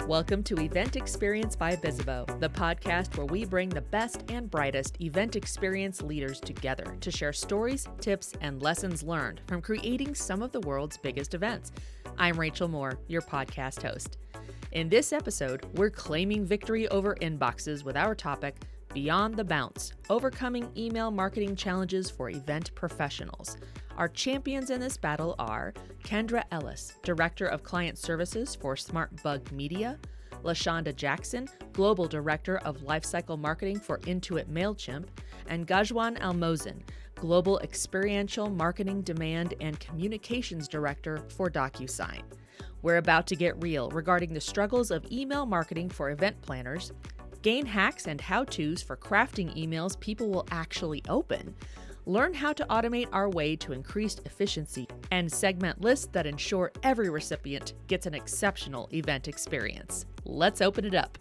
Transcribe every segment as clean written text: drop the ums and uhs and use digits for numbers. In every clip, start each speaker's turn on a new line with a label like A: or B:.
A: Welcome to Event Experience by Bizzabo, the podcast where we bring the best and brightest event experience leaders together to share stories, tips, and lessons learned from creating some of the world's biggest events. I'm Rachel Moore, your podcast host. In this episode, we're claiming victory over inboxes with our topic, Beyond the Bounce, Overcoming Email Marketing Challenges for Event Professionals. Our champions in this battle are Kendra Ellis, Director of Client Services for SmartBug Media, LaShanda Jackson, Global Director of Lifecycle Marketing for Intuit Mailchimp, and Ghazwan Almoazen, Global Experiential Marketing Demand and Communications Director for DocuSign. We're about to get real regarding the struggles of email marketing for event planners, gain hacks and how-tos for crafting emails people will actually open, learn how to automate our way to increased efficiency, and segment lists that ensure every recipient gets an exceptional event experience. Let's open it up.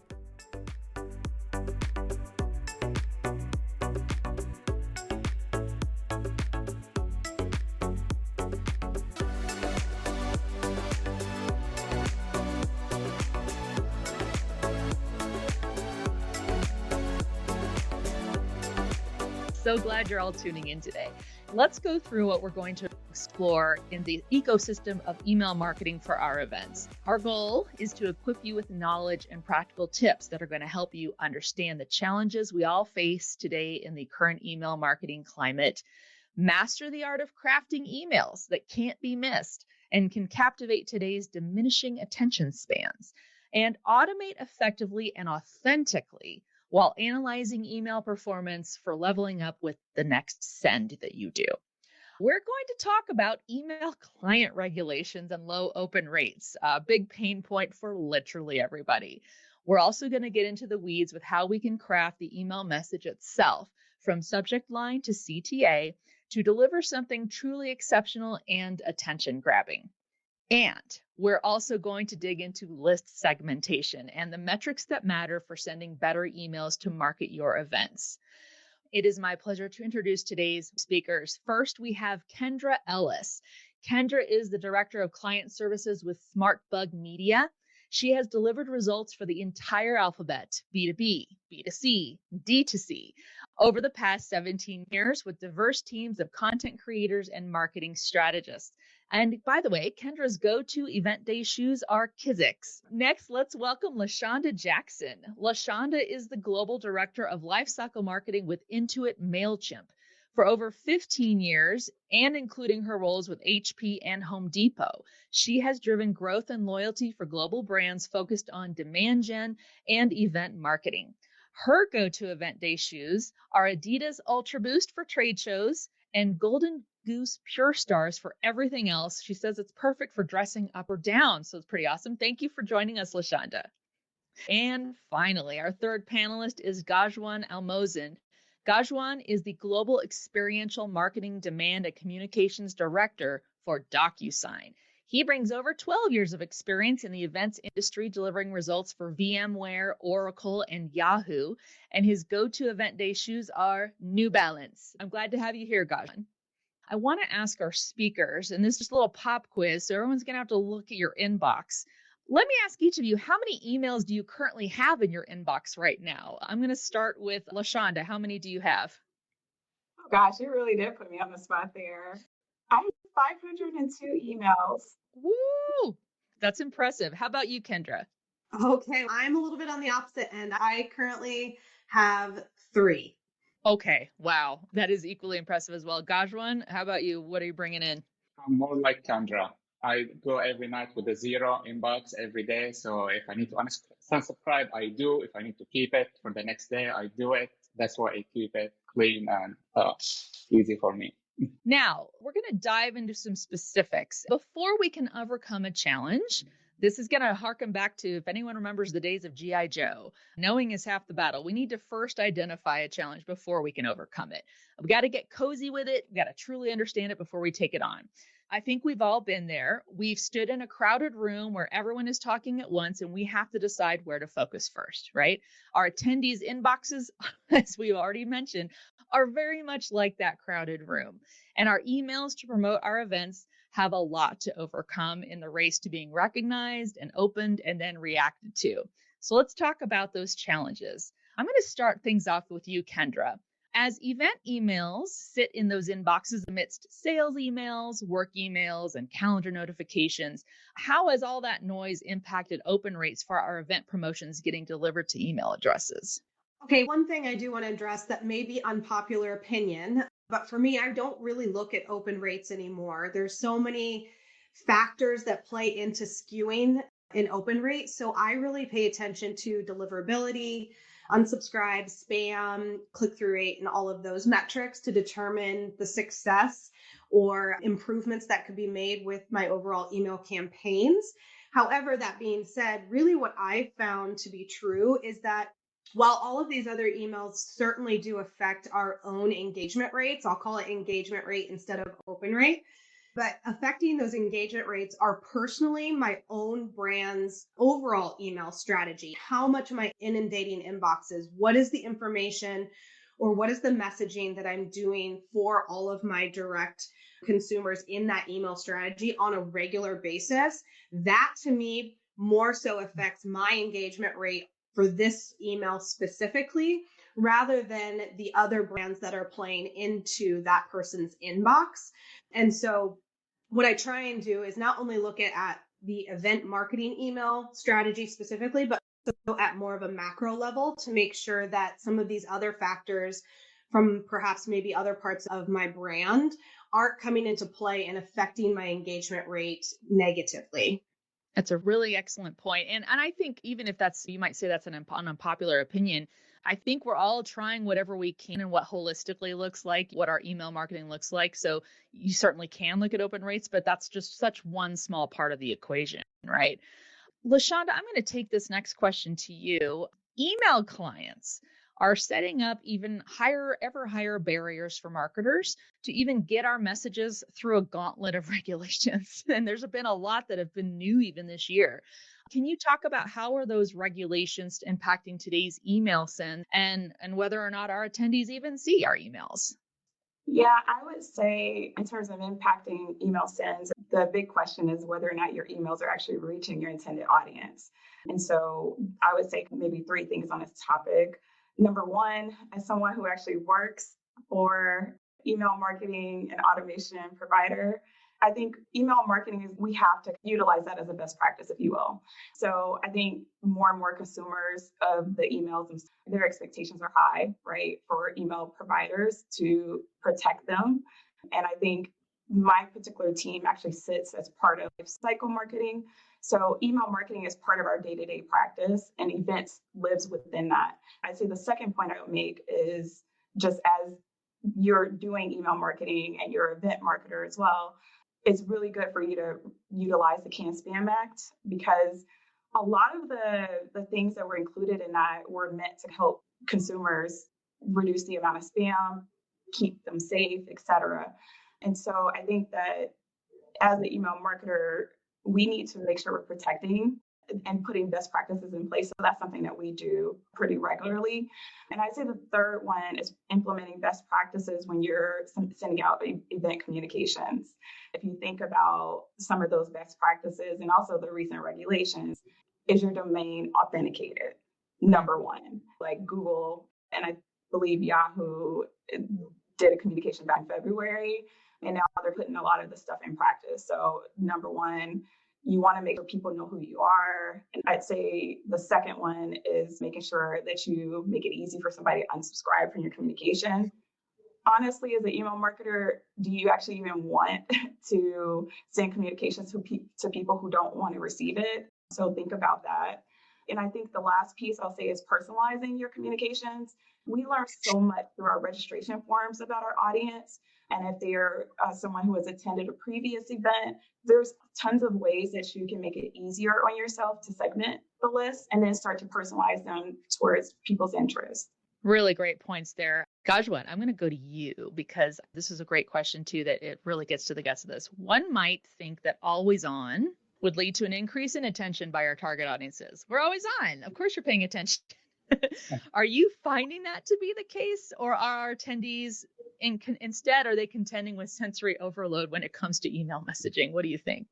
A: So glad you're all tuning in today. Let's go through what we're going to explore in the ecosystem of email marketing for our events. Our goal is to equip you with knowledge and practical tips that are going to help you understand the challenges we all face today in the current email marketing climate, master the art of crafting emails that can't be missed and can captivate today's diminishing attention spans, and automate effectively and authentically while analyzing email performance for leveling up with the next send that you do. We're going to talk about email client regulations and low open rates, a big pain point for literally everybody. We're also going to get into the weeds with how we can craft the email message itself, from subject line to CTA, to deliver something truly exceptional and attention-grabbing. And we're also going to dig into list segmentation and the metrics that matter for sending better emails to market your events. It is my pleasure to introduce today's speakers. First, we have Kendra Ellis. Kendra is the Director of Client Services with SmartBug Media. She has delivered results for the entire alphabet, B2B, B2C, D2C, over the past 17 years with diverse teams of content creators and marketing strategists. And by the way, Kendra's go-to event day shoes are Kizik's. Next, let's welcome LaShanda Jackson. LaShanda is the Global Director of Lifecycle Marketing with Intuit Mailchimp. For over 15 years, and including her roles with HP and Home Depot, she has driven growth and loyalty for global brands focused on demand gen and event marketing. Her go-to event day shoes are Adidas Ultra Boost for trade shows and Golden Goose Pure Stars for everything else. She says it's perfect for dressing up or down, so it's pretty awesome. Thank you for joining us, LaShanda. And finally, our third panelist is Ghazwan Almoazen. Ghazwan is the Global Experiential Marketing Demand and Communications Director for DocuSign. He brings over 12 years of experience in the events industry, delivering results for VMware, Oracle, and Yahoo. And his go-to event day shoes are New Balance. I'm glad to have you here, Ghazwan. I want to ask our speakers, and this is just a little pop quiz, so everyone's going to have to look at your inbox. Let me ask each of you, how many emails do you currently have in your inbox right now? I'm going to start with LaShanda. How many do you have?
B: Oh gosh, you really did put me on the spot there. I have 502 emails.
A: Woo! That's impressive. How about you, Kendra?
C: Okay, I'm a little bit on the opposite end. I currently have 3.
A: Okay, wow. That is equally impressive as well. Ghazwan, how about you? What are you bringing in?
D: I'm more like Kendra. I go every night with a 0 inbox every day. So if I need to unsubscribe, I do. If I need to keep it for the next day, I do it. That's why I keep it clean and easy for me.
A: Now, we're going to dive into some specifics. Before we can overcome a challenge, this is going to harken back to, if anyone remembers the days of G.I. Joe, knowing is half the battle. We need to first identify a challenge before we can overcome it. We got to get cozy with it. We got to truly understand it before we take it on. I think we've all been there. We've stood in a crowded room where everyone is talking at once, and we have to decide where to focus first, right? Our attendees' inboxes, as we've already mentioned, are very much like that crowded room. And our emails to promote our events have a lot to overcome in the race to being recognized and opened and then reacted to. So let's talk about those challenges. I'm going to start things off with you, Kendra. As event emails sit in those inboxes amidst sales emails, work emails, and calendar notifications, how has all that noise impacted open rates for our event promotions getting delivered to email addresses?
C: Okay, one thing I do want to address that may be unpopular opinion, but for me, I don't really look at open rates anymore. There's so many factors that play into skewing an open rate. So I really pay attention to deliverability, unsubscribe, spam, click-through rate, and all of those metrics to determine the success or improvements that could be made with my overall email campaigns. However, that being said, really what I've found to be true is that while all of these other emails certainly do affect our own engagement rates, I'll call it engagement rate instead of open rate, but affecting those engagement rates are personally my own brand's overall email strategy. How much am I inundating inboxes? What is the information or what is the messaging that I'm doing for all of my direct consumers in that email strategy on a regular basis? That to me more so affects my engagement rate for this email specifically, rather than the other brands that are playing into that person's inbox. And so what I try and do is not only look at the event marketing email strategy specifically, but also at more of a macro level to make sure that some of these other factors from perhaps maybe other parts of my brand aren't coming into play and affecting my engagement rate negatively.
A: That's a really excellent point. And I think even if you might say that's an unpopular opinion, I think we're all trying whatever we can and what holistically looks like, what our email marketing looks like. So you certainly can look at open rates, but that's just such one small part of the equation, right? LaShanda, I'm going to take this next question to you. Email clients are setting up even ever higher barriers for marketers to even get our messages through a gauntlet of regulations. And there's been a lot that have been new even this year. Can you talk about how are those regulations impacting today's email send and whether or not our attendees even see our emails?
B: Yeah, I would say in terms of impacting email sends, the big question is whether or not your emails are actually reaching your intended audience. And so I would say maybe 3 things on this topic. Number one, as someone who actually works for email marketing and automation provider, I think email marketing we have to utilize that as a best practice, if you will. So I think more and more consumers of the emails, their expectations are high, right, for email providers to protect them. And I think my particular team actually sits as part of lifecycle marketing. So email marketing is part of our day-to-day practice, and events lives within that. I'd say the second point I would make is just as you're doing email marketing and you're an event marketer as well, it's really good for you to utilize the Can-Spam Act, because a lot of the things that were included in that were meant to help consumers reduce the amount of spam, keep them safe, et cetera. And so I think that as an email marketer, we need to make sure we're protecting and putting best practices in place. So that's something that we do pretty regularly. And I'd say the third one is implementing best practices when you're sending out event communications. If you think about some of those best practices and also the recent regulations, is your domain authenticated? Number one, like Google, and I believe Yahoo did a communication back in February, and now they're putting a lot of the stuff in practice. So number one, you want to make sure people know who you are. And I'd say the second one is making sure that you make it easy for somebody to unsubscribe from your communication. Honestly, as an email marketer, do you actually even want to send communications to people who don't want to receive it? So think about that. And I think the last piece I'll say is personalizing your communications. We learn so much through our registration forms about our audience. And if they're someone who has attended a previous event, there's tons of ways that you can make it easier on yourself to segment the list and then start to personalize them towards people's interests.
A: Really great points there. Ghazwan, I'm going to go to you because this is a great question too, that it really gets to the guts of this. One might think that always on would lead to an increase in attention by our target audiences. We're always on. Of course, you're paying attention. Are you finding that to be the case, or are our attendees instead, are they contending with sensory overload when it comes to email messaging? What do you think?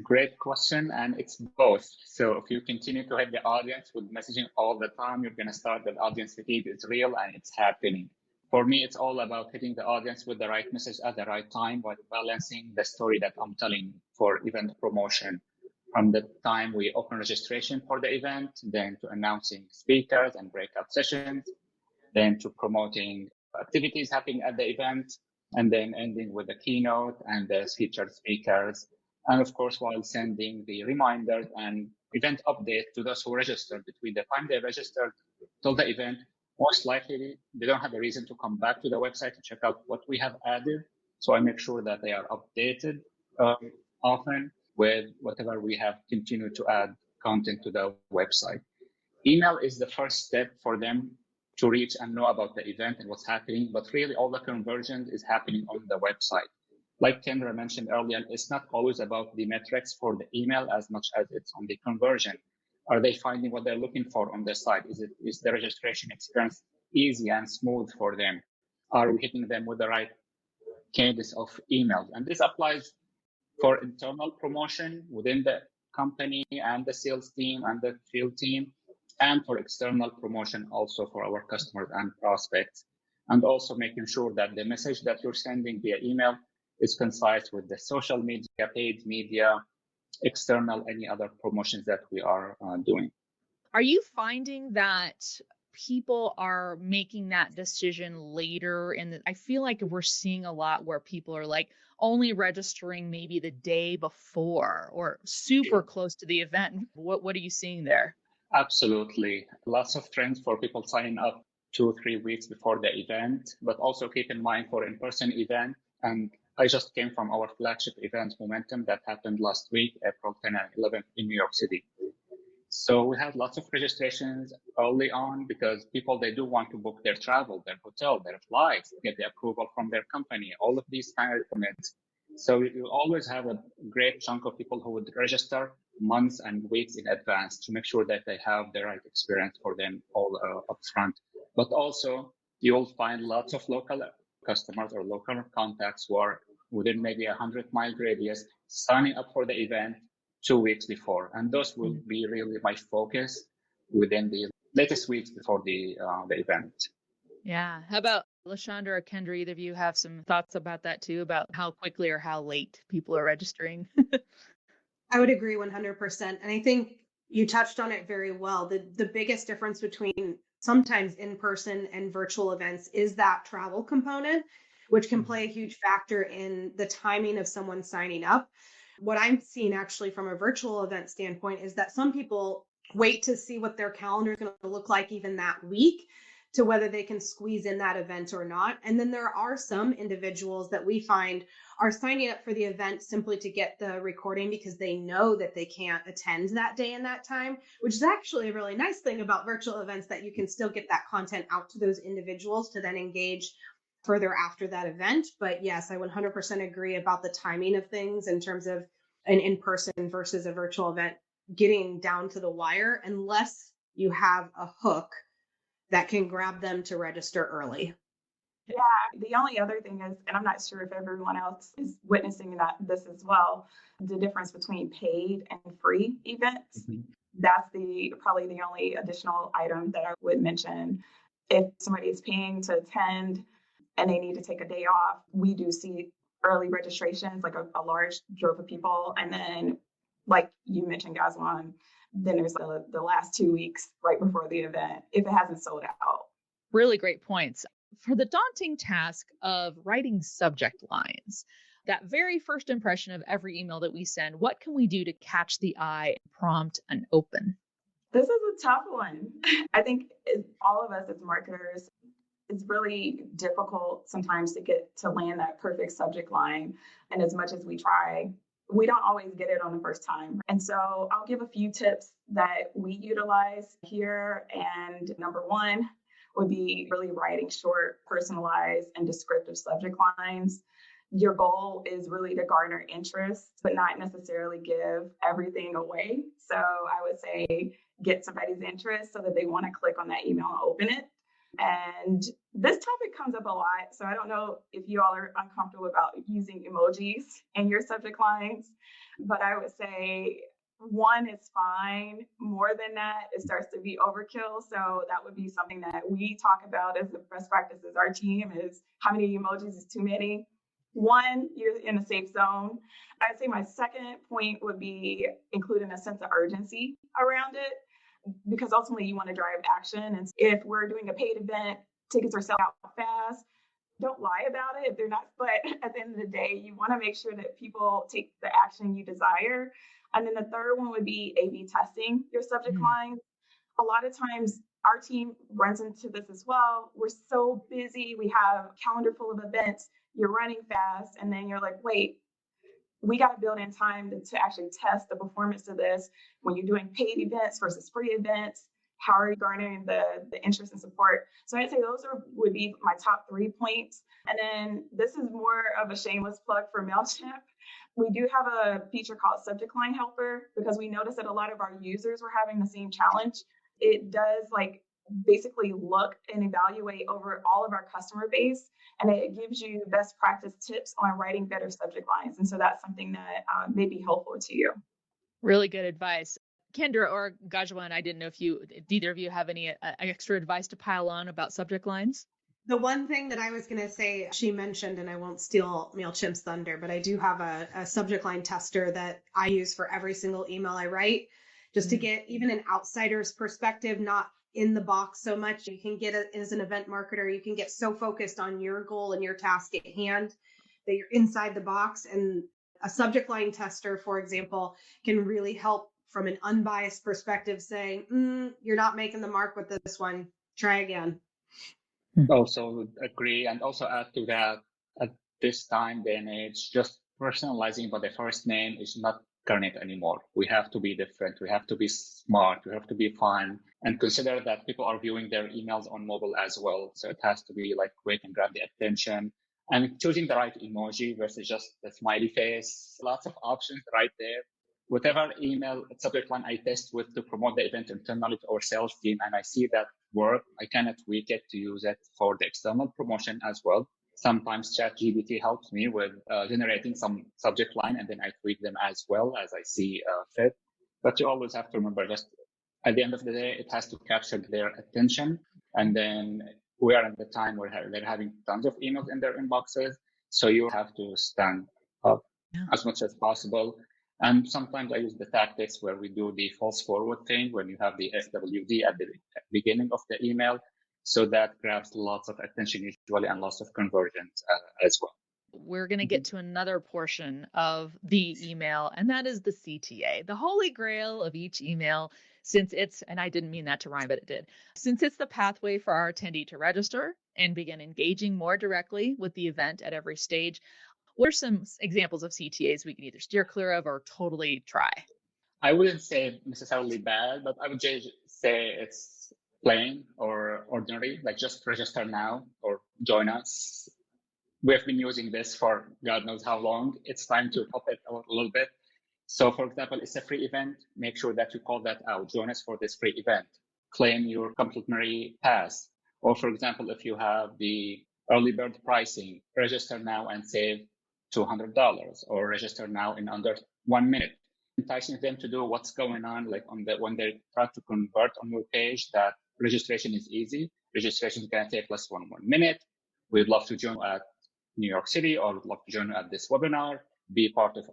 D: Great question, and it's both. So if you continue to hit the audience with messaging all the time, you're going to start that audience fatigue is real and it's happening. For me, it's all about hitting the audience with the right message at the right time while balancing the story that I'm telling for event promotion. From the time we open registration for the event, then to announcing speakers and breakout sessions, then to promoting activities happening at the event, and then ending with the keynote and the featured speakers. And of course, while sending the reminders and event update to those who registered between the time they registered till the event, most likely they don't have a reason to come back to the website to check out what we have added. So I make sure that they are updated often with whatever we have continued to add content to the website. Email is the first step for them to reach and know about the event and what's happening, but really all the conversion is happening on the website. Like Kendra mentioned earlier, it's not always about the metrics for the email as much as it's on the conversion. Are they finding what they're looking for on the site? Is the registration experience easy and smooth for them? Are we hitting them with the right cadence of emails? And this applies for internal promotion within the company and the sales team and the field team, and for external promotion also for our customers and prospects. And also making sure that the message that you're sending via email is concise with the social media, paid media, external, any other promotions that we are doing.
A: Are you finding that people are making that decision later? And I feel like we're seeing a lot where people are like only registering maybe the day before or super close to the event. What are you seeing there?
D: Absolutely. Lots of trends for people signing up 2-3 weeks before the event, but also keep in mind for in-person event. And I just came from our flagship event Momentum that happened last week, April 10 and 11 in New York City. So we had lots of registrations early on because people, they do want to book their travel, their hotel, their flights, get the approval from their company, all of these kind of commitments. So you always have a great chunk of people who would register months and weeks in advance to make sure that they have the right experience for them all upfront. But also, you'll find lots of local customers or local contacts who are within maybe a 100-mile radius signing up for the event 2 weeks before. And those will be really my focus within the latest weeks before the event.
A: Yeah. How about LaShanda or Kendra? Either of you have some thoughts about that too, about how quickly or how late people are registering?
C: I would agree 100%. And I think you touched on it very well. The biggest difference between sometimes in-person and virtual events is that travel component, which can play a huge factor in the timing of someone signing up. What I'm seeing actually from a virtual event standpoint is that some people wait to see what their calendar is going to look like even that week to whether they can squeeze in that event or not. And then there are some individuals that we find are signing up for the event simply to get the recording because they know that they can't attend that day and that time, which is actually a really nice thing about virtual events, that you can still get that content out to those individuals to then engage further after that event. But yes, I 100% agree about the timing of things in terms of an in-person versus a virtual event getting down to the wire, unless you have a hook that can grab them to register early.
B: Yeah, the only other thing is, and I'm not sure if everyone else is witnessing this as well, the difference between paid and free events. Mm-hmm. That's probably the only additional item that I would mention. If somebody is paying to attend and they need to take a day off, we do see early registrations, like a large drove of people. And then, like you mentioned, Ghazwan, then there's the last 2 weeks right before the event, if it hasn't sold out.
A: Really great points. For the daunting task of writing subject lines, that very first impression of every email that we send, what can we do to catch the eye, prompt, and open?
B: This is a tough one. I think all of us as marketers, it's really difficult sometimes to land that perfect subject line. And as much as we try, we don't always get it on the first time. And so I'll give a few tips that we utilize here. And number one would be really writing short, personalized, and descriptive subject lines. Your goal is really to garner interest, but not necessarily give everything away. So I would say get somebody's interest so that they want to click on that email and open it. And this topic comes up a lot. So I don't know if you all are uncomfortable about using emojis in your subject lines, but I would say one is fine. More than that, it starts to be overkill. So that would be something that we talk about as the best practices. Our team is how many emojis is too many. One, you're in a safe zone. I'd say my second point would be including a sense of urgency around it, because ultimately you want to drive action. And if we're doing a paid event, tickets are selling out fast. Don't lie about it if they're not, but at the end of the day, you want to make sure that people take the action you desire. And then the third one would be A/B testing your subject lines. A lot of times our team runs into this as well. We're so busy. We have a calendar full of events. You're running fast. And then you're like, wait, we got to build in time to actually test the performance of this when you're doing paid events versus free events. How are you garnering the interest and support? So I'd say would be my top 3 points. And then this is more of a shameless plug for Mailchimp. We do have a feature called Subject Line Helper because we noticed that a lot of our users were having the same challenge. It does basically look and evaluate over all of our customer base, and it gives you best practice tips on writing better subject lines. And so that's something that may be helpful to you.
A: Really good advice. Kendra or Ghazwan, I didn't know if either of you have any extra advice to pile on about subject lines.
C: The one thing that I was going to say, she mentioned, and I won't steal Mailchimp's thunder, but I do have a subject line tester that I use for every single email I write, just to get even an outsider's perspective, not in the box so much. You can get it as an event marketer, you can get so focused on your goal and your task at hand that you're inside the box. And a subject line tester, for example, can really help from an unbiased perspective, saying, you're not making the mark with this one, try again.
D: Also agree, and also add to that, at this time, day and age, just personalizing by the first name is not current anymore. We have to be different. We have to be smart. We have to be fun, and consider that people are viewing their emails on mobile as well. So it has to be quick and grab the attention, and choosing the right emoji versus just the smiley face. Lots of options right there. Whatever email subject line I test with to promote the event internally to our sales team, and I see that work, I kind of tweak it to use it for the external promotion as well. Sometimes ChatGPT helps me with generating some subject line, and then I tweak them as well as I see fit. But you always have to remember, just at the end of the day, it has to capture their attention. And then we are at the time where they're having tons of emails in their inboxes. So you have to stand up as much as possible. And sometimes I use the tactics where we do the false forward thing when you have the FWD at the beginning of the email. So that grabs lots of attention usually and lots of conversions as well.
A: We're going to get to another portion of the email, and that is the CTA, the holy grail of each email, since it's, and I didn't mean that to rhyme, but it did, since it's the pathway for our attendee to register and begin engaging more directly with the event at every stage. What are some examples of CTAs we can either steer clear of or totally try?
D: I wouldn't say necessarily bad, but I would just say it's plain or ordinary, just register now or join us. We've been using this for God knows how long. It's time to pop it a little bit. So for example, it's a free event. Make sure that you call that out. Join us for this free event. Claim your complimentary pass. Or for example, if you have the early bird pricing, register now and save $200, or register now in under 1 minute. Enticing them to do what's going on, when they try to convert on your page, that registration is easy. Registration is going to take less than 1 minute. We'd love to join at New York City, or we'd love to join at this webinar, be part of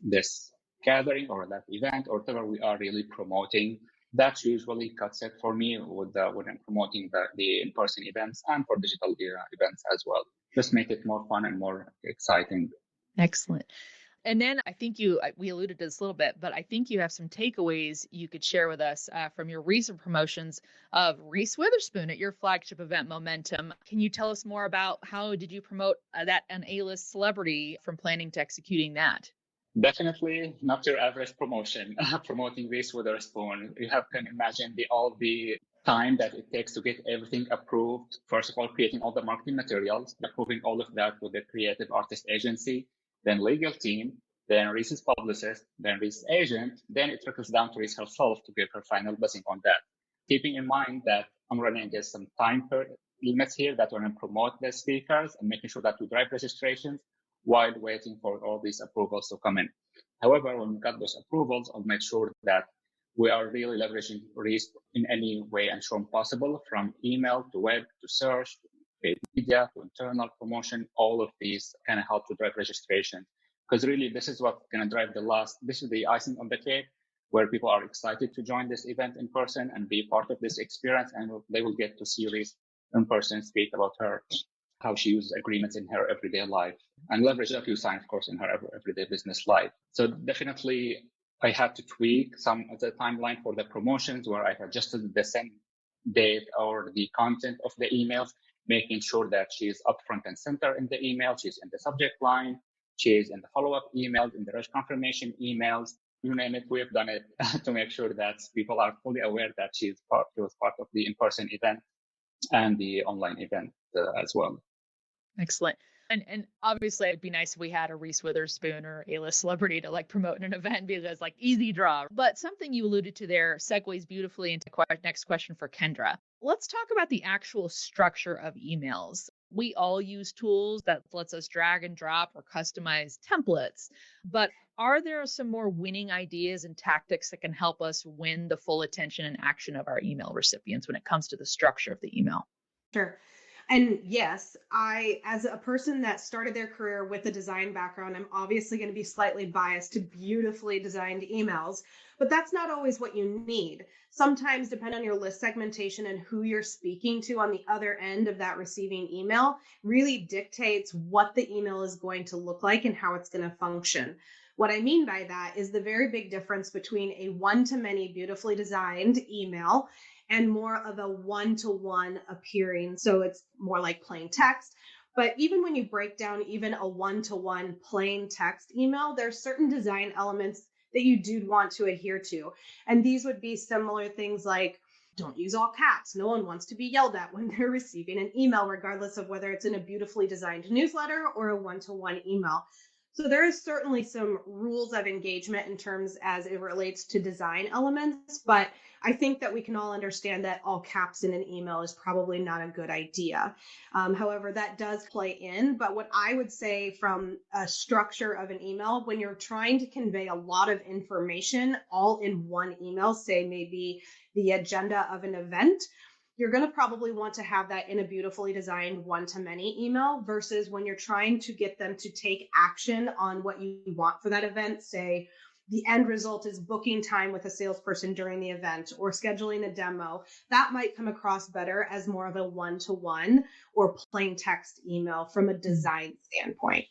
D: this gathering or that event, or whatever we are really promoting. That usually cuts it for me when I'm promoting the in-person events and for digital events as well. Just make it more fun and more exciting.
A: Excellent. And then I think we alluded to this a little bit, but I think you have some takeaways you could share with us from your recent promotions of Reese Witherspoon at your flagship event, Momentum. Can you tell us more about how did you promote an A-list celebrity from planning to executing that?
D: Definitely not your average promotion. Promoting Reese Witherspoon, you can imagine all the time that it takes to get everything approved. First of all, creating all the marketing materials, approving all of that with the creative artist agency, then legal team, then Reese's publicist, then Reese's agent, then it trickles down to Reese herself to give her final blessing on that. Keeping in mind that I'm running against some time limits here that we're going to promote the speakers and making sure that we drive registrations while waiting for all these approvals to come in. However, when we got those approvals, I'll make sure that we are really leveraging reach in any way and form possible, from email to web to search, to paid media to internal promotion. All of these kind of help to drive registration, because really this is what's going to drive this is the icing on the cake, where people are excited to join this event in person and be part of this experience, and they will get to see Reese in person speak about how she uses agreements in her everyday life and leverage DocuSign, of course, in her everyday business life. So definitely I had to tweak some of the timeline for the promotions, where I adjusted the send date or the content of the emails, making sure that she's up front and center in the email, she's in the subject line, she's in the follow-up emails, in the reg confirmation emails, you name it, we have done it to make sure that people are fully aware that she was part of the in-person event and the online event as well.
A: Excellent. And obviously it'd be nice if we had a Reese Witherspoon or A-list celebrity to like promote an event, because like easy draw. But something you alluded to there segues beautifully into next question for Kendra. Let's talk about the actual structure of emails. We all use tools that lets us drag and drop or customize templates, but are there some more winning ideas and tactics that can help us win the full attention and action of our email recipients when it comes to the structure of the email?
C: Sure. And yes, as a person that started their career with a design background, I'm obviously going to be slightly biased to beautifully designed emails, but that's not always what you need. Sometimes, depending on your list segmentation and who you're speaking to on the other end of that receiving email, really dictates what the email is going to look like and how it's going to function. What I mean by that is the very big difference between a one-to-many beautifully designed email and more of a one-to-one appearing. So it's more like plain text. But even when you break down even a one-to-one plain text email, there's certain design elements that you do want to adhere to. And these would be similar things like, don't use all caps. No one wants to be yelled at when they're receiving an email, regardless of whether it's in a beautifully designed newsletter or a one-to-one email. So there is certainly some rules of engagement in terms as it relates to design elements, but I think that we can all understand that all caps in an email is probably not a good idea. However, that does play in, but what I would say from a structure of an email, when you're trying to convey a lot of information all in one email, say maybe the agenda of an event, you're going to probably want to have that in a beautifully designed one-to-many email versus when you're trying to get them to take action on what you want for that event. Say the end result is booking time with a salesperson during the event or scheduling a demo. That might come across better as more of a one-to-one or plain text email from a design standpoint.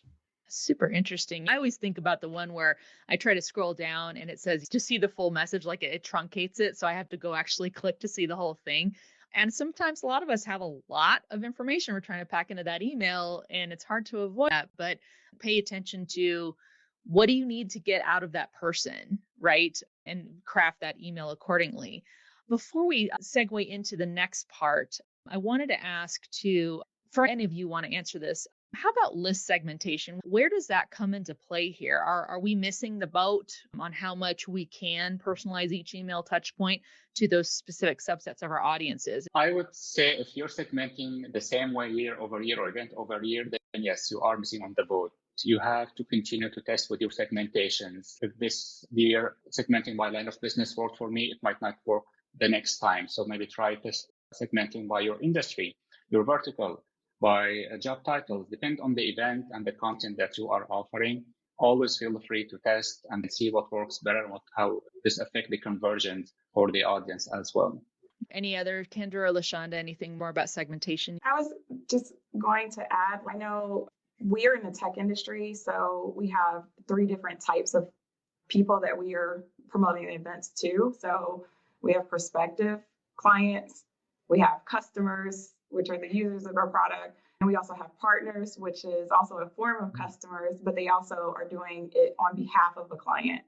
A: Super interesting. I always think about the one where I try to scroll down and it says to see the full message, like it truncates it. So I have to go actually click to see the whole thing. And sometimes a lot of us have a lot of information we're trying to pack into that email, and it's hard to avoid that. But pay attention to what do you need to get out of that person, right? And craft that email accordingly. Before we segue into the next part, I wanted to ask for any of you want to answer this, how about list segmentation? Where does that come into play here? Are we missing the boat on how much we can personalize each email touch point to those specific subsets of our audiences?
D: I would say if you're segmenting the same way year over year or event over year, then yes, you are missing on the boat. You have to continue to test with your segmentations. If this year segmenting by line of business worked for me, it might not work the next time. So maybe try segmenting by your industry, your vertical, by job titles, depend on the event and the content that you are offering. Always feel free to test and see what works better and how this affects the conversion for the audience as well.
A: Any other, Kendra or LaShanda, anything more about segmentation?
B: I was just going to add, I know we're in the tech industry, so we have 3 different types of people that we are promoting events to. So we have prospective clients, we have customers, which are the users of our product. And we also have partners, which is also a form of customers, but they also are doing it on behalf of the client.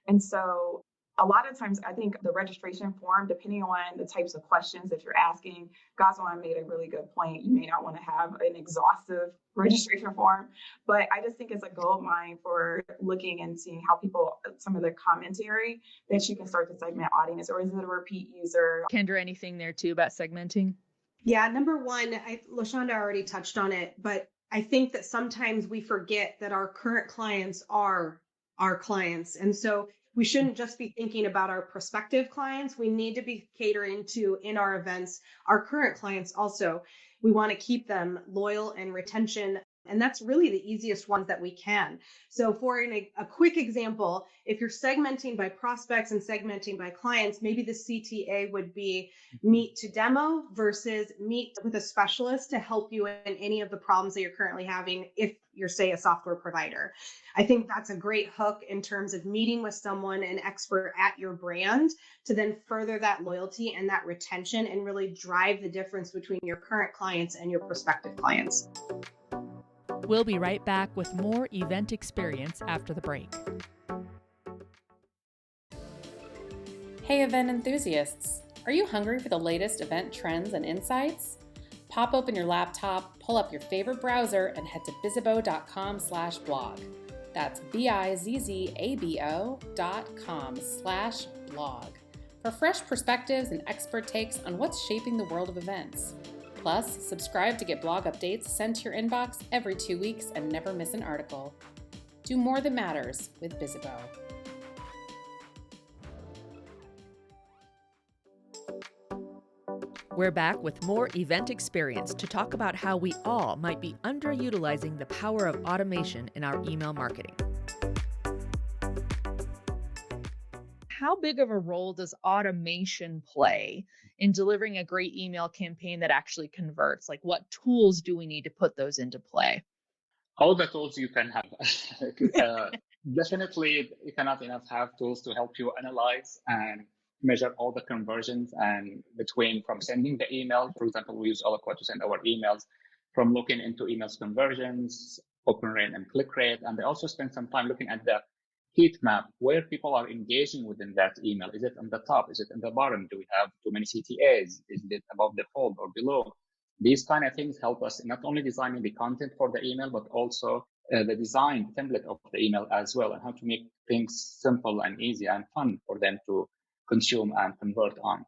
B: And so A lot of times, I think the registration form, depending on the types of questions that you're asking, Ghazwan made a really good point. You may not want to have an exhaustive registration form, but I just think it's a gold mine for looking and seeing how people, some of the commentary that you can start to segment audience, or is it a repeat user?
A: Kendra, anything there too about segmenting?
C: Yeah, number one, LaShanda already touched on it, but I think that sometimes we forget that our current clients are our clients. And so we shouldn't just be thinking about our prospective clients. We need to be catering to, in our events, our current clients also. We want to keep them loyal and retention. And that's really the easiest ones that we can. So for a quick example, if you're segmenting by prospects and segmenting by clients, maybe the CTA would be meet to demo versus meet with a specialist to help you in any of the problems that you're currently having if you're, say, a software provider. I think that's a great hook in terms of meeting with someone, an expert at your brand, to then further that loyalty and that retention and really drive the difference between your current clients and your prospective clients.
E: We'll be right back with more event experience after the break.
F: Hey event enthusiasts, are you hungry for the latest event trends and insights? Pop open your laptop, pull up your favorite browser, and head to bizzabo.com/blog. That's bizzabo.com/blog for fresh perspectives and expert takes on what's shaping the world of events. Plus, subscribe to get blog updates sent to your inbox every 2 weeks and never miss an article. Do more that matters with Bizzabo.
E: We're back with more event experience to talk about how we all might be underutilizing the power of automation in our email marketing.
A: How big of a role does automation play in delivering a great email campaign that actually converts? Like, what tools do we need to put those into play?
D: All the tools you can have. Definitely, you cannot enough have tools to help you analyze and measure all the conversions and between from sending the email. For example, we use Eloqua to send our emails, from looking into emails conversions, open rate and click rate. And they also spend some time looking at the heat map, where people are engaging within that email. Is it on the top? Is it on the bottom? Do we have too many CTAs? Is it above the fold or below? These kind of things help us not only designing the content for the email, but also the design template of the email as well, and how to make things simple and easy and fun for them to consume and convert on.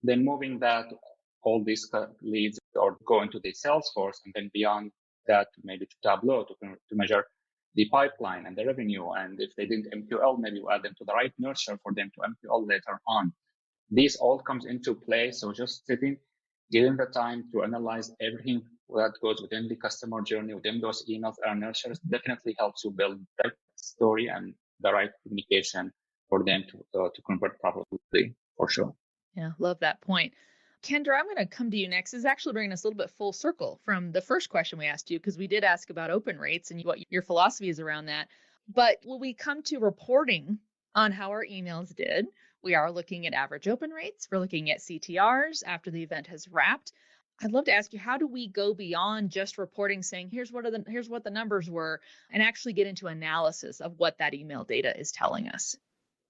D: Then moving that, all these leads or go into the Salesforce, and then beyond that, maybe to Tableau to measure the pipeline and the revenue. And if they didn't MQL, maybe you add them to the right nurture for them to MQL later on. This all comes into play. So just sitting, giving the time to analyze everything that goes within the customer journey, within those emails and nurtures, definitely helps you build the right story and the right communication for them to convert properly, for sure.
A: Yeah, love that point. Kendra, I'm going to come to you next. This is actually bringing us a little bit full circle from the first question we asked you, because we did ask about open rates and what your philosophy is around that. But when we come to reporting on how our emails did, we are looking at average open rates. We're looking at CTRs after the event has wrapped. I'd love to ask you, how do we go beyond just reporting, saying, here's what the numbers were, and actually get into analysis of what that email data is telling us?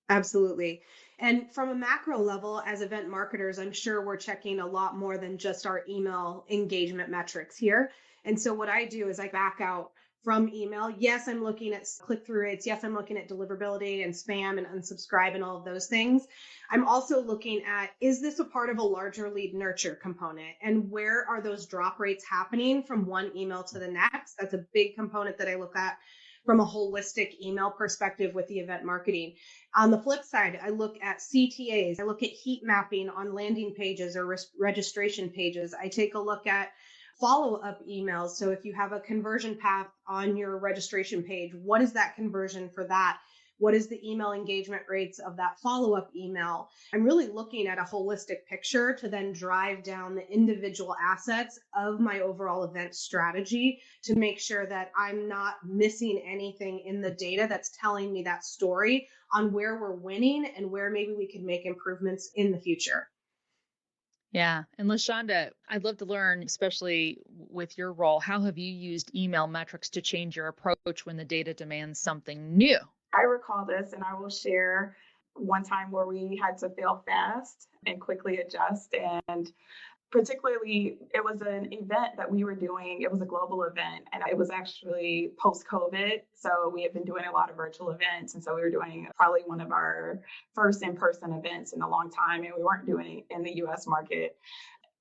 C: Absolutely. And from a macro level, as event marketers, I'm sure we're checking a lot more than just our email engagement metrics here. And so what I do is I back out from email. Yes, I'm looking at click-through rates. Yes, I'm looking at deliverability and spam and unsubscribe and all of those things. I'm also looking at, is this a part of a larger lead nurture component? And where are those drop rates happening from one email to the next? That's a big component that I look at from a holistic email perspective with the event marketing. On the flip side, I look at CTAs. I look at heat mapping on landing pages or registration pages. I take a look at follow-up emails. So if you have a conversion path on your registration page, what is that conversion for that? What is the email engagement rates of that follow-up email? I'm really looking at a holistic picture to then drive down the individual assets of my overall event strategy to make sure that I'm not missing anything in the data that's telling me that story on where we're winning and where maybe we can make improvements in the future.
A: Yeah. And LaShanda, I'd love to learn, especially with your role, how have you used email metrics to change your approach when the data demands something new?
B: I recall this, and I will share one time where we had to fail fast and quickly adjust. And particularly, it was an event that we were doing. It was a global event, and it was actually post-COVID. So we had been doing a lot of virtual events. And so we were doing probably one of our first in-person events in a long time, and we weren't doing it in the US market.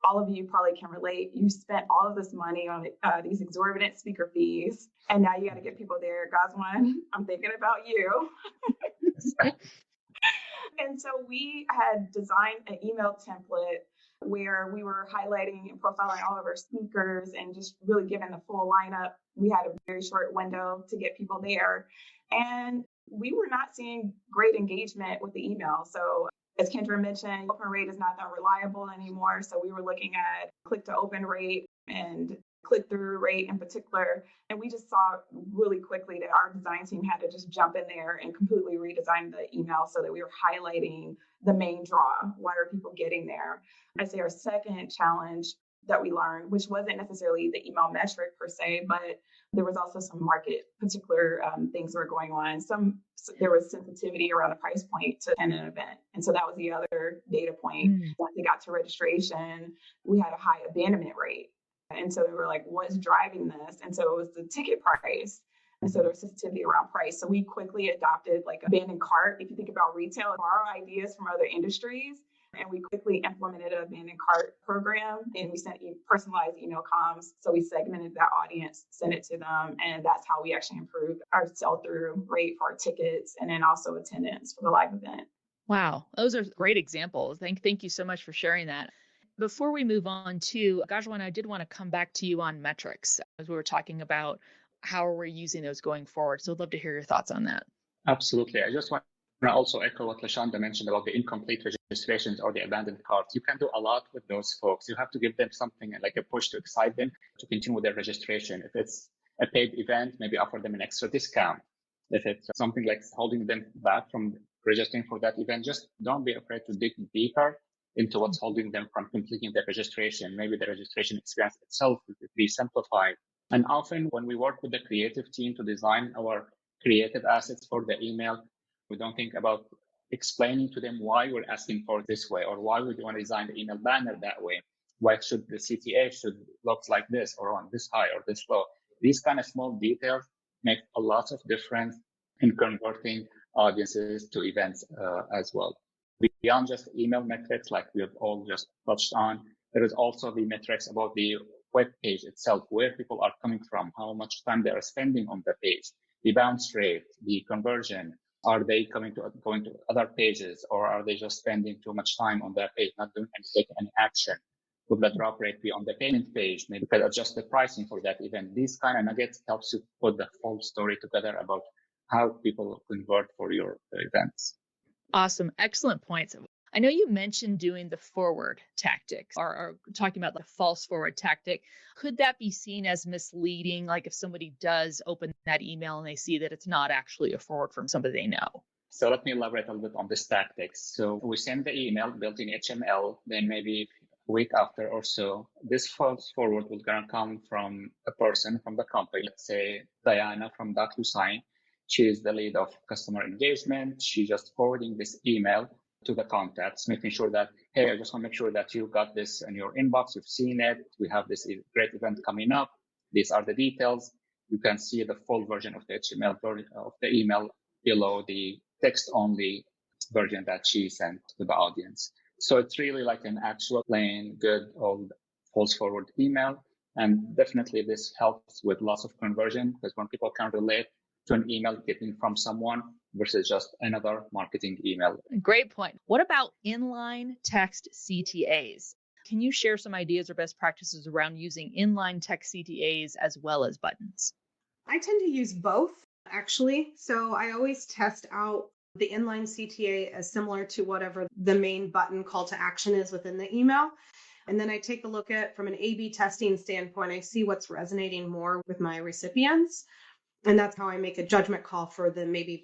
B: All of you probably can relate. You spent all of this money on these exorbitant speaker fees, and now you got to get people there. Ghazwan, I'm thinking about you. And so we had designed an email template where we were highlighting and profiling all of our speakers and just really giving the full lineup. We had a very short window to get people there. And we were not seeing great engagement with the email. So as Kendra mentioned, open rate is not that reliable anymore. So we were looking at click to open rate and click-through rate in particular. And we just saw really quickly that our design team had to just jump in there and completely redesign the email so that we were highlighting the main draw. Why are people getting there? I'd say our second challenge that we learned, which wasn't necessarily the email metric per se, but there was also some market particular things that were going on. There was sensitivity around the price point to attend an event. And so that was the other data point. Once we got to registration, we had a high abandonment rate. And so we were like, what's driving this? And so it was the ticket price. And so there was sensitivity around price. So we quickly adopted like abandoned cart. If you think about retail, borrow ideas from other industries. And we quickly implemented an abandoned cart program, and we sent personalized email comms. So we segmented that audience, sent it to them. And that's how we actually improved our sell-through rate for our tickets and then also attendance for the live event.
A: Wow, those are great examples. Thank you so much for sharing that. Before we move on to Ghazwan, I did want to come back to you on metrics as we were talking about how we're using those going forward. So I'd love to hear your thoughts on that.
D: Absolutely. I just want to also echo what LaShanda mentioned about the incomplete registrations or the abandoned carts. You can do a lot with those folks. You have to give them something like a push to excite them to continue with their registration. If it's a paid event, maybe offer them an extra discount. If it's something like holding them back from registering for that event, just don't be afraid to dig deeper into what's holding them from completing their registration. Maybe the registration experience itself will be simplified. And often when we work with the creative team to design our creative assets for the email, we don't think about explaining to them why we're asking for it this way or why we want to design the email banner that way. Why should the CTA should look like this or on this high or this low? These kind of small details make a lot of difference in converting audiences to events as well. Beyond just email metrics, like we have all just touched on, there is also the metrics about the web page itself, where people are coming from, how much time they are spending on the page, the bounce rate, the conversion. Are they going to other pages, or are they just spending too much time on that page, not doing taking any action? Would the drop rate be on the payment page? Maybe you could adjust the pricing for that event. These kind of nuggets helps you put the full story together about how people convert for your events.
A: Awesome. Excellent points. I know you mentioned doing the forward tactics or talking about the false forward tactic. Could that be seen as misleading? Like if somebody does open that email and they see that it's not actually a forward from somebody they know?
D: So let me elaborate a little bit on this tactics. So we send the email built in HTML, then maybe a week after or so, this false forward will gonna come from a person from the company. Let's say Diana from DocuSign. She is the lead of customer engagement. She's just forwarding this email to the contacts, making sure that, hey, I just want to make sure that you got this in your inbox. You've seen it. We have this great event coming up. These are the details. You can see the full version of the HTML of the email below the text-only version that she sent to the audience. So it's really like an actual plain, good, old false forward email. And definitely this helps with lots of conversion, because when people can relate to an email getting from someone versus just another marketing email.
A: Great point. What about inline text CTAs? Can you share some ideas or best practices around using inline text CTAs as well as buttons?
C: I tend to use both, actually. So I always test out the inline CTA as similar to whatever the main button call to action is within the email. And then I take a look at, from an A/B testing standpoint, I see what's resonating more with my recipients. And that's how I make a judgment call for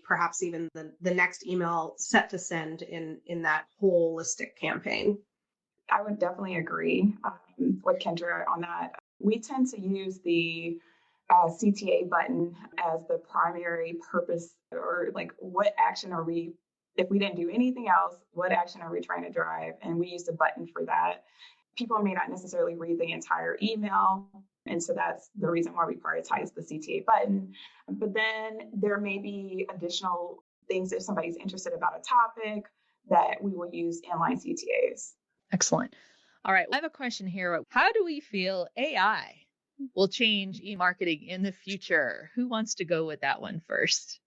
C: perhaps even the next email set to send in that holistic campaign.
B: I would definitely agree with Kendra on that. We tend to use the CTA button as the primary purpose, or like what action are we if we didn't do anything else, what action are we trying to drive? And we use a button for that. People may not necessarily read the entire email. And so that's the reason why we prioritize the CTA button. But then there may be additional things if somebody's interested about a topic that we will use inline CTAs.
A: Excellent. All right. I have a question here. How do we feel AI will change e-marketing in the future? Who wants to go with that one first?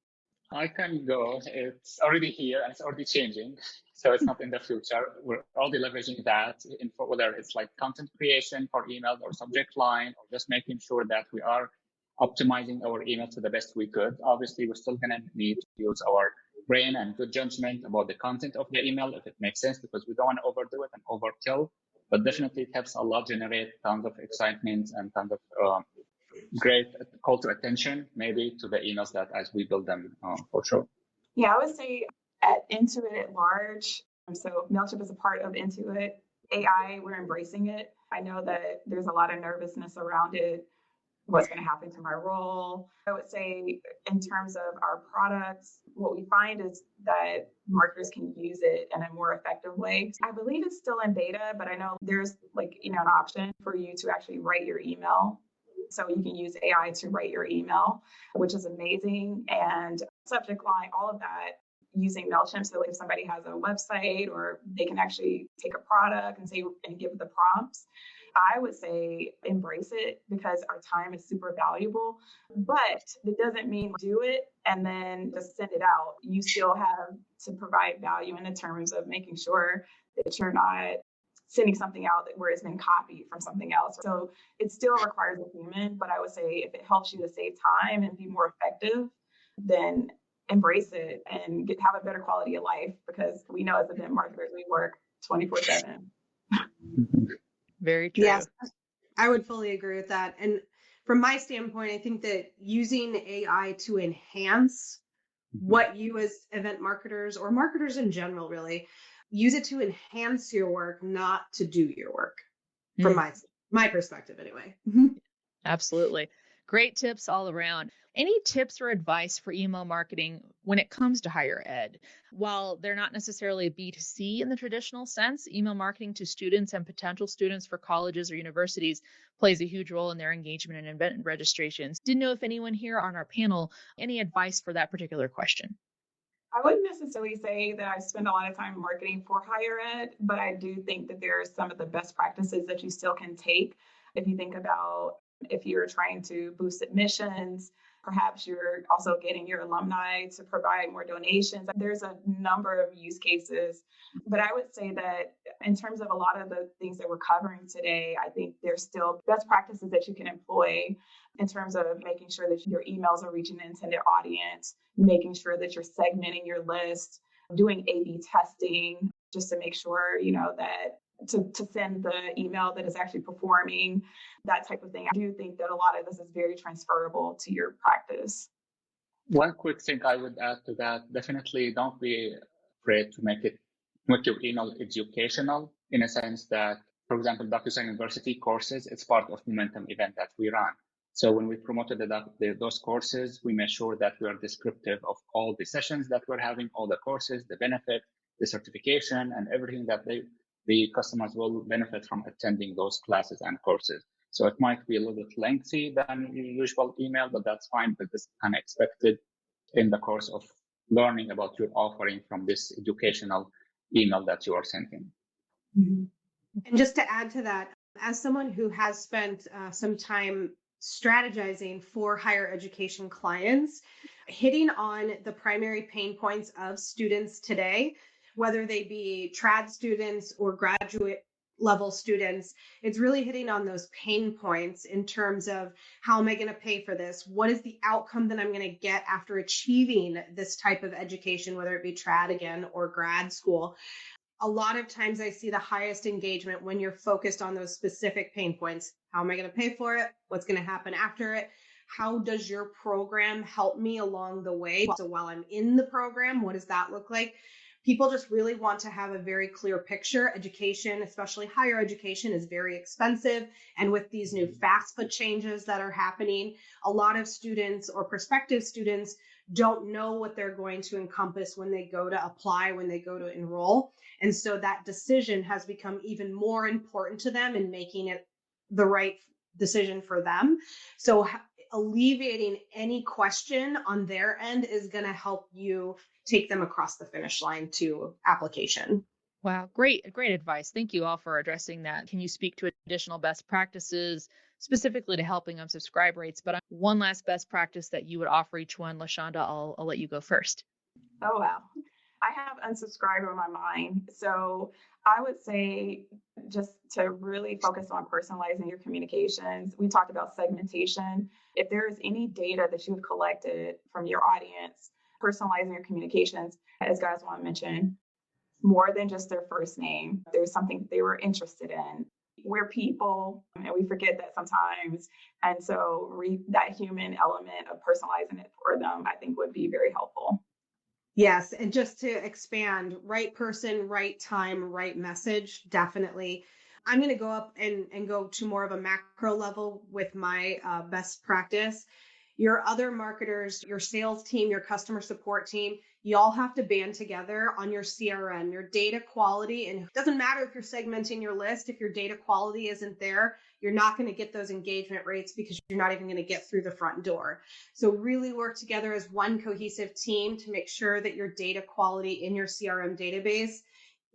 D: I can go. It's already here and it's already changing. So it's not in the future. We're already leveraging that in whether it's like content creation for email or subject line, or just making sure that we are optimizing our email to the best we could. Obviously, we're still going to need to use our brain and good judgment about the content of the email if it makes sense, because we don't want to overdo it and overkill. But definitely it helps a lot generate tons of excitement and tons of great call to attention, maybe to the emails that as we build them for sure.
B: Yeah, I would say at Intuit at large, so Mailchimp is a part of Intuit. AI, we're embracing it. I know that there's a lot of nervousness around it. What's going to happen to my role? I would say in terms of our products, what we find is that marketers can use it in a more effective way. I believe it's still in beta, but I know there's an option for you to actually write your email. So you can use AI to write your email, which is amazing. And subject line, all of that using Mailchimp. So if somebody has a website or they can actually take a product and give the prompts, I would say embrace it because our time is super valuable. But it doesn't mean do it and then just send it out. You still have to provide value in the terms of making sure that you're not sending something out where it's been copied from something else. So it still requires a human, but I would say if it helps you to save time and be more effective, then embrace it and have a better quality of life, because we know as event marketers, we work 24/7.
A: Very true.
C: Yes, I would fully agree with that. And from my standpoint, I think that using AI to enhance what you as event marketers or marketers in general, really, use it to enhance your work, not to do your work, from my perspective anyway.
A: Absolutely. Great tips all around. Any tips or advice for email marketing when it comes to higher ed? While they're not necessarily B2C in the traditional sense, email marketing to students and potential students for colleges or universities plays a huge role in their engagement and event registrations. Didn't know if anyone here on our panel, any advice for that particular question?
B: I wouldn't necessarily say that I spend a lot of time marketing for higher ed, but I do think that there are some of the best practices that you still can take. If you think about if you're trying to boost admissions, perhaps you're also getting your alumni to provide more donations. There's a number of use cases, but I would say that in terms of a lot of the things that we're covering today, I think there's still best practices that you can employ in terms of making sure that your emails are reaching the intended audience, making sure that you're segmenting your list, doing A/B testing, just to make sure, that to send the email that is actually performing, that type of thing. I do think that a lot of this is very transferable to your practice.
D: One quick thing I would add to that, definitely don't be afraid to make your email educational, in a sense that, for example, DocuSign University courses, it's part of Momentum event that we run. So when we promoted those courses, we made sure that we are descriptive of all the sessions that we're having, all the courses, the benefit, the certification, and everything that the customers will benefit from attending those classes and courses. So it might be a little bit lengthy than your usual email, but that's fine, because it's kind of expected in the course of learning about your offering from this educational email that you are sending.
C: Mm-hmm. And just to add to that, as someone who has spent some time strategizing for higher education clients, hitting on the primary pain points of students today, whether they be trad students or graduate level students, it's really hitting on those pain points in terms of how am I going to pay for this? What is the outcome that I'm going to get after achieving this type of education, whether it be trad again or grad school? A lot of times I see the highest engagement when you're focused on those specific pain points. How am I going to pay for it? What's going to happen after it? How does your program help me along the way? So while I'm in the program, what does that look like? People just really want to have a very clear picture. Education, especially higher education, is very expensive. And with these new FAFSA changes that are happening, a lot of students or prospective students don't know what they're going to encompass when they go to apply, when they go to enroll. And so that decision has become even more important to them in making it the right decision for them. So alleviating any question on their end is going to help you take them across the finish line to application.
A: Wow, great advice. Thank you all for addressing that. Can you speak to additional best practices specifically to helping on subscribe rates? But one last best practice that you would offer each one, LaShanda, I'll let you go first.
B: Oh, wow. I have unsubscribe on my mind. So I would say just to really focus on personalizing your communications. We talked about segmentation. If there is any data that you've collected from your audience, personalizing your communications, as Ghazwan mentioned, more than just their first name. There's something they were interested in. We're people, and we forget that sometimes. And so that human element of personalizing it for them, I think would be very helpful.
C: Yes. And just to expand, right person, right time, right message, definitely. I'm going to go up and go to more of a macro level with my best practice. Your other marketers, your sales team, your customer support team, you all have to band together on your CRM, your data quality. And it doesn't matter if you're segmenting your list, if your data quality isn't there, you're not going to get those engagement rates because you're not even going to get through the front door. So really work together as one cohesive team to make sure that your data quality in your CRM database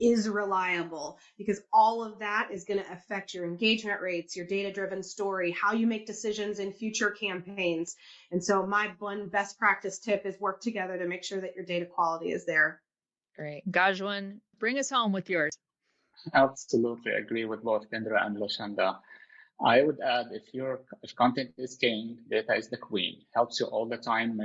C: is reliable, because all of that is going to affect your engagement rates, your data-driven story, how you make decisions in future campaigns. And so my one best practice tip is work together to make sure that your data quality is there.
A: Great. Ghazwan, bring us home with yours.
D: Absolutely agree with both Kendra and LaShanda. I would add, if content is king, data is the queen. Helps you all the time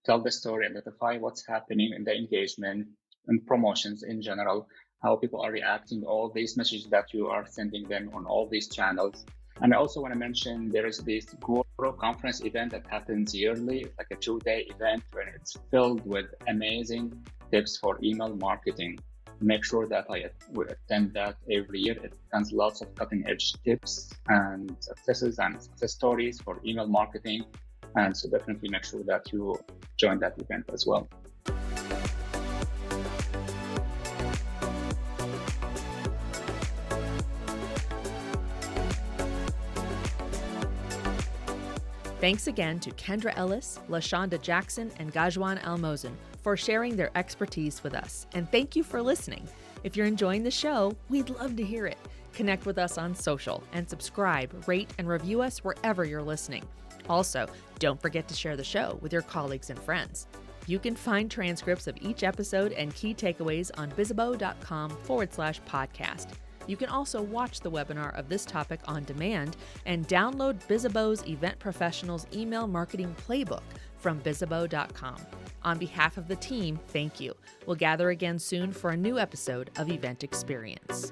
D: tell the story, identify what's happening in the engagement and promotions in general, how people are reacting, all these messages that you are sending them on all these channels. And I also want to mention there is this Guru conference event that happens yearly, like a 2-day event where it's filled with amazing tips for email marketing. Make sure that I attend that every year. It has lots of cutting edge tips and successes and success stories for email marketing. And so definitely make sure that you join that event as well.
E: Thanks again to Kendra Ellis, LaShanda Jackson, and Ghazwan Almoazen for sharing their expertise with us. And thank you for listening. If you're enjoying the show, we'd love to hear it. Connect with us on social and subscribe, rate, and review us wherever you're listening. Also, don't forget to share the show with your colleagues and friends. You can find transcripts of each episode and key takeaways on bizzabo.com/podcast. You can also watch the webinar of this topic on demand and download Bizzabo's Event Professionals Email Marketing Playbook from bizzabo.com. On behalf of the team, thank you. We'll gather again soon for a new episode of Event Experience.